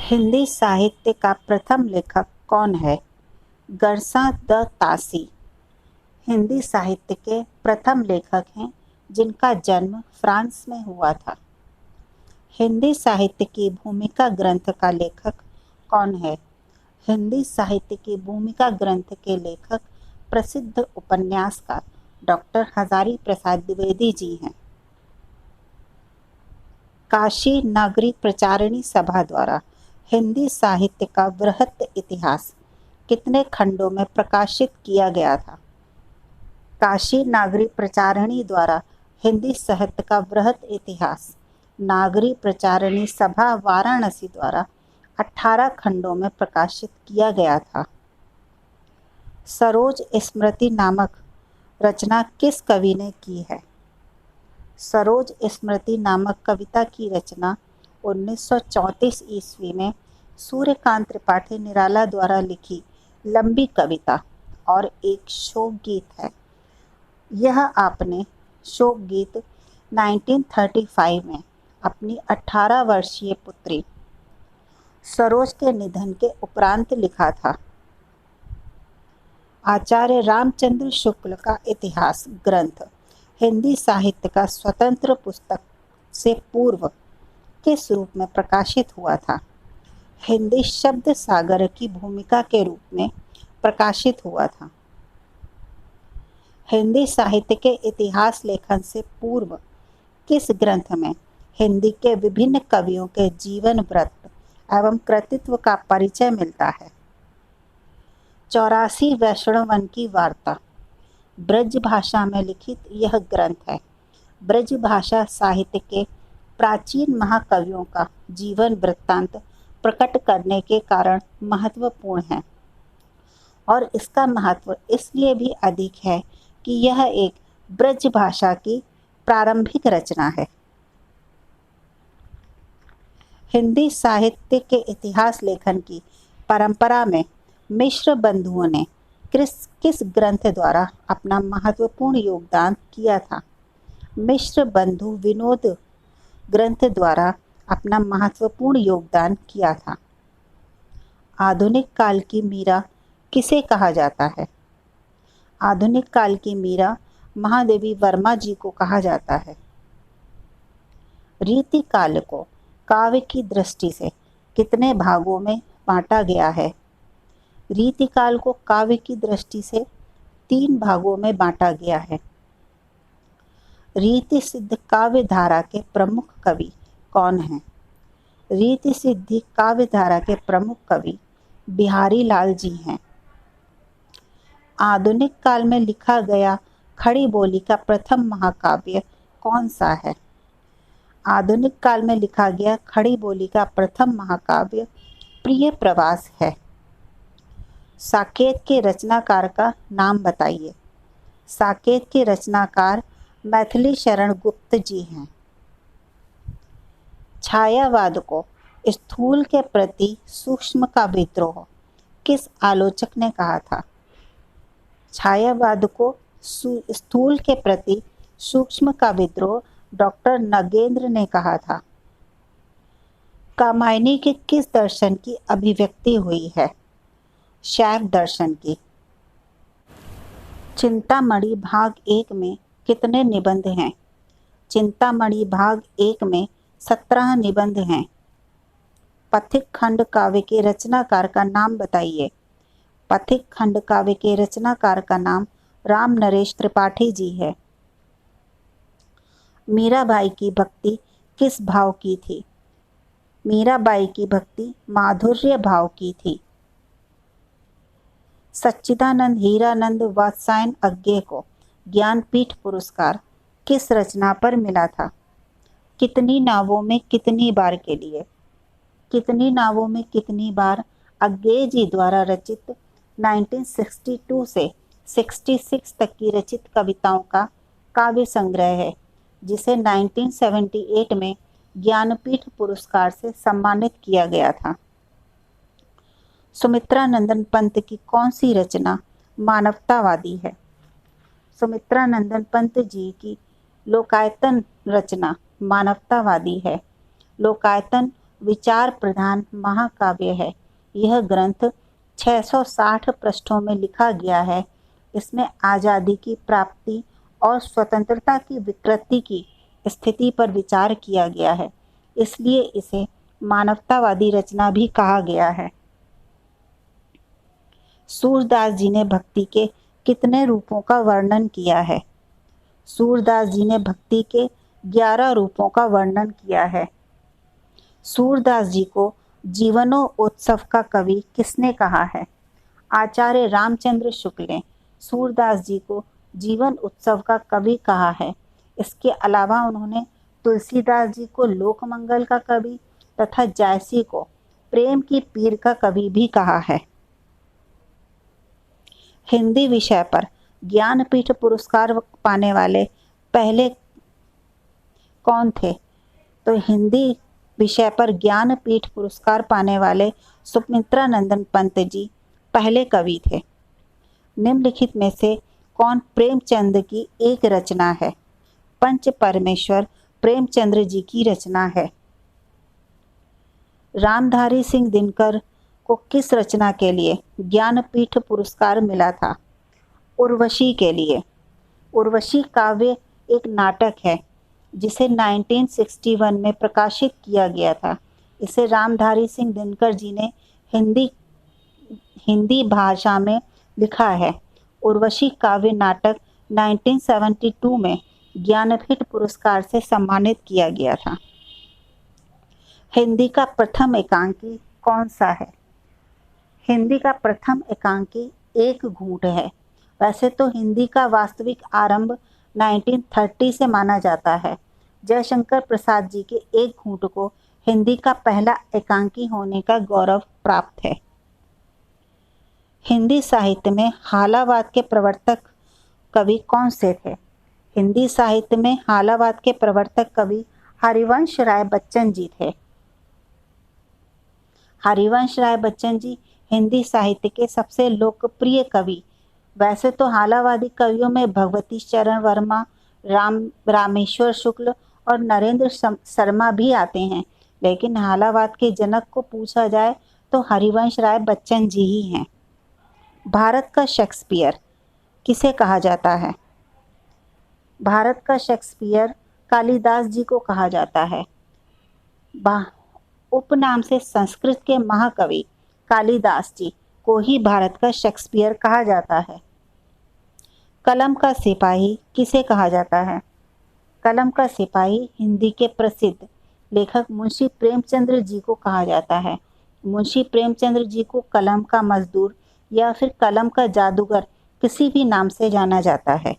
हिंदी साहित्य का प्रथम लेखक कौन है? गरसा द तासी हिंदी साहित्य के प्रथम लेखक हैं जिनका जन्म फ्रांस में हुआ था। हिंदी साहित्य की भूमिका ग्रंथ का लेखक कौन है? हिंदी साहित्य की भूमिका ग्रंथ के लेखक प्रसिद्ध उपन्यासकार डॉक्टर हजारी प्रसाद द्विवेदी जी हैं। काशी नागरी प्रचारिणी सभा द्वारा हिंदी साहित्य का वृहत इतिहास कितने खंडों में प्रकाशित किया गया था? काशी नागरी प्रचारिणी द्वारा हिंदी साहित्य का वृहत इतिहास नागरी प्रचारिणी सभा वाराणसी द्वारा 18 खंडों में प्रकाशित किया गया था। सरोज स्मृति नामक रचना किस कवि ने की है? सरोज स्मृति नामक कविता की रचना 1934 ईस्वी में सूर्यकांत त्रिपाठी निराला द्वारा लिखी लंबी कविता और एक शोक गीत है। यह आपने शोक गीत 1935 में अपनी 18 वर्षीय पुत्री सरोज के निधन के उपरांत लिखा था। आचार्य रामचंद्र शुक्ल का इतिहास ग्रंथ हिंदी साहित्य का स्वतंत्र पुस्तक से पूर्व किस रूप में प्रकाशित हुआ था? हिंदी शब्द सागर की भूमिका के रूप में प्रकाशित हुआ था। हिंदी साहित्य के इतिहास लेखन से पूर्व किस ग्रंथ में हिंदी के विभिन्न कवियों के जीवन वृत्त एवं कृतित्व का परिचय मिलता है? 84 वैष्णवन की वार्ता ब्रज भाषा में लिखित यह ग्रंथ है। ब्रज भाषा साहित्य के प्राचीन महाकवियों का जीवन वृत्तांत प्रकट करने के कारण महत्वपूर्ण है और इसका महत्व इसलिए भी अधिक है कि यह एक ब्रज भाषा की प्रारंभिक रचना है। हिंदी साहित्य के इतिहास लेखन की परंपरा में मिश्र बंधुओं ने किस ग्रंथ द्वारा अपना महत्वपूर्ण योगदान किया था? मिश्र बंधु विनोद ग्रंथ द्वारा अपना महत्वपूर्ण योगदान किया था। आधुनिक काल की मीरा किसे कहा जाता है? आधुनिक काल की मीरा महादेवी वर्मा जी को कहा जाता है। रीति काल को काव्य की दृष्टि से कितने भागों में बांटा गया है? रीति काल को काव्य की दृष्टि से 3 भागों में बांटा गया है। रीति सिद्ध काव्य धारा के प्रमुख कवि कौन हैं? रीति सिद्धि काव्य धारा के प्रमुख कवि बिहारी लाल जी हैं। आधुनिक काल में लिखा गया खड़ी बोली का प्रथम महाकाव्य कौन सा है? आधुनिक काल में लिखा गया खड़ी बोली का प्रथम महाकाव्य प्रिय प्रवास है। साकेत के रचनाकार का नाम बताइए। साकेत के रचनाकार मैथिली शरण गुप्त जी हैं। छायावाद को स्थूल के प्रति सूक्ष्म का विद्रोह किस आलोचक ने कहा था? छायावाद को स्थूल के प्रति सूक्ष्म का विद्रोह डॉक्टर नगेंद्र ने कहा था। कामायनी के किस दर्शन की अभिव्यक्ति हुई है? शैव दर्शन की। चिंतामणि भाग 1 में कितने निबंध हैं? चिंतामणि भाग 1 में 17 निबंध हैं। पथिक खंड काव्य के रचनाकार का नाम बताइए। पथिक खंड काव्य के रचनाकार का नाम राम नरेश त्रिपाठी जी है। मीराबाई की भक्ति किस भाव की थी? मीराबाई की भक्ति माधुर्य भाव की थी। सच्चिदानंद हीरानंद वात्स्यायन अज्ञे को ज्ञानपीठ पुरस्कार किस रचना पर मिला था? कितनी नावों में कितनी बार के लिए? कितनी नावों में कितनी बार अज्ञे जी द्वारा रचित 1962 से 66 तक की रचित कविताओं का काव्य संग्रह है, जिसे 1978 में ज्ञानपीठ पुरस्कार से सम्मानित किया गया था। सुमित्रा नंदन पंत की कौन सी रचना मानवतावादी है? सुमित्रा नंदन पंत जी की लोकायतन रचना मानवतावादी है। लोकायतन विचार प्रधान महाकाव्य है। यह ग्रंथ 660 पृष्ठों में लिखा गया है। इसमें आज़ादी की प्राप्ति और स्वतंत्रता की विकृति की स्थिति पर विचार किया गया है, इसलिए इसे मानवतावादी रचना भी कहा गया है। सूरदास जी ने भक्ति के कितने रूपों का वर्णन किया है? सूरदास जी ने भक्ति के 11 रूपों का वर्णन किया है। सूरदास जी को जीवनोत्सव का कवि किसने कहा है? आचार्य रामचंद्र शुक्ल ने सूरदास जी को जीवन उत्सव का कवि कहा है। इसके अलावा उन्होंने तुलसीदास जी को लोकमंगल का कवि तथा जायसी को प्रेम की पीर का कवि भी कहा है। हिंदी विषय पर ज्ञानपीठ पुरस्कार पाने वाले पहले कौन थे? तो हिंदी विषय पर ज्ञानपीठ पुरस्कार पाने वाले सुमित्रा नंदन पंत जी पहले कवि थे। निम्नलिखित में से कौन प्रेमचंद की एक रचना है? पंच परमेश्वर प्रेमचंद्र जी की रचना है। रामधारी सिंह दिनकर को किस रचना के लिए ज्ञानपीठ पुरस्कार मिला था? उर्वशी के लिए। उर्वशी काव्य एक नाटक है जिसे 1961 में प्रकाशित किया गया था। इसे रामधारी सिंह दिनकर जी ने हिंदी भाषा में लिखा है। उर्वशी काव्य नाटक 1972 में ज्ञानपीठ पुरस्कार से सम्मानित किया गया था। हिंदी का प्रथम एकांकी कौन सा है? हिंदी का प्रथम एकांकी एक घूंट है। वैसे तो हिंदी का वास्तविक आरंभ 1930 से माना जाता है। जयशंकर प्रसाद जी के एक घूंट को हिंदी का पहला एकांकी होने का गौरव प्राप्त है। हिंदी साहित्य में हालावाद के प्रवर्तक कवि कौन से थे? हिंदी साहित्य में हालावाद के प्रवर्तक कवि हरिवंश राय बच्चन जी थे। हरिवंश राय बच्चन जी हिंदी साहित्य के सबसे लोकप्रिय कवि। वैसे तो हालावादी कवियों में भगवती चरण वर्मा, रामेश्वर शुक्ल और नरेंद्र शर्मा भी आते हैं, लेकिन हालावाद के जनक को पूछा जाए तो हरिवंश राय बच्चन जी ही हैं। भारत का शेक्सपियर किसे कहा जाता है? भारत का शेक्सपियर कालिदास जी को कहा जाता है। उपनाम से संस्कृत के महाकवि कालिदास जी को ही भारत का शेक्सपियर कहा जाता है। कलम का सिपाही किसे कहा जाता है? कलम का सिपाही हिंदी के प्रसिद्ध लेखक मुंशी प्रेमचंद्र जी को कहा जाता है। मुंशी प्रेमचंद्र जी को कलम का मजदूर या फिर कलम का जादूगर किसी भी नाम से जाना जाता है।